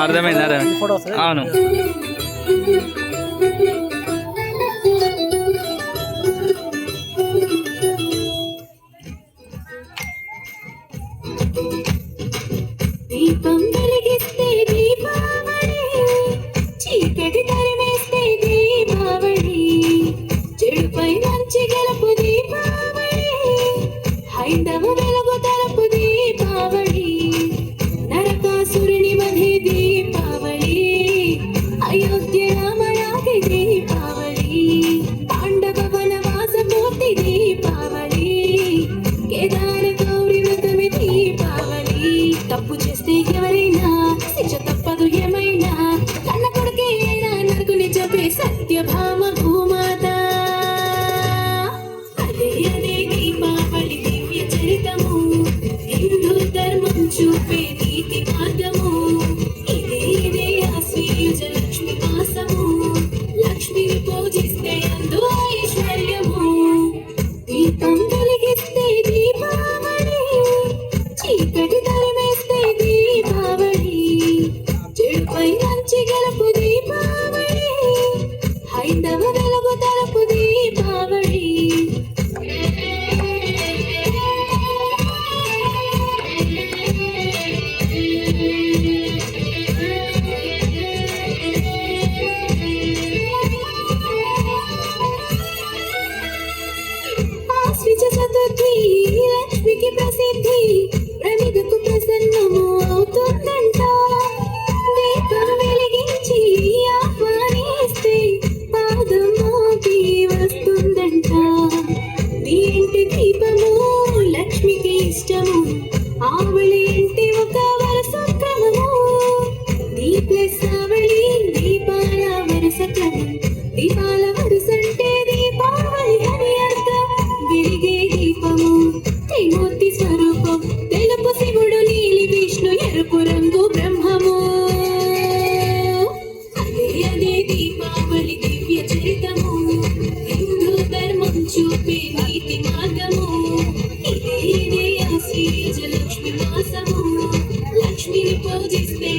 అర్థమైంది అర్థమైంది. అవును. దీపం వెలిగిస్తే దీపావళి, చీకటి తరిమేస్తే దీపావళి, చెడుపై మంచి గెలుపు దీపావళి, హైందవ వెలుగు తలుపు దీపావళి, నరకాసురుని వధే దీపావళి, అయోధ్య రామయాగి దీపావళి, పాండవ వనవాస పూర్తి దీపావళి, కేదార గౌరి వ్రతమి దీపావళి. తప్పు చేస్తే ఎవరైనా శిక్ష తప్పదు ఏమైనా, కన్న కొడుకే అయినా నరకుని చెప్పే సత్యభామ భూమాత. అదే అదే దీపావళి దివ్య చరితము, హిందూ ధర్మం చూపే నీతి మార్గము. ఇదే ఇదే ఆశ్వయుజ లక్ష్మి మాసము, లక్ష్మిని పూజిస్తే అందు ఐశ్వర్యము. దీపం వెలిగిస్తే దీపావళి, చీకటి తరిమేస్తే దీపావళి, చెడుపై మంచి గెలుపు దీపావళి, హైందవ వెలుగు తలుపు దీపావళి. ఆశ్విజ చతుర్థి లక్ష్మికి ప్రసిద్ధి, ప్రమిదకు ప్రసన్నము అవుతుందంట. దీపం వెలిగించి ఆహ్వానిస్తే పాదం మోగి వస్తుందంట. నీ ఇంటి దీపము లక్ష్మికి ఇష్టము, ఆవళి ఇంటి ఒక వరుస క్రమము. నీ ప్లస్ ఆవళి దీపాల వరుస క్రమం, దీపాల వరుసంటే దీపావళి అని అర్థం. వెలిగే దీపము త్రిమూర్తి స్వరూపం, తెలుపు శివుడు నీలి విష్ణు ఎరుపు రంగు బ్రహ్మము. అదే అదే దీపావళి దివ్య చరితము, హిందూ ధర్మం చూపే నీతి మార్గము. ఇదే ఇదే ఆశ్వయుజ లక్ష్మి మాసము, లక్ష్మిని పూజిస్తే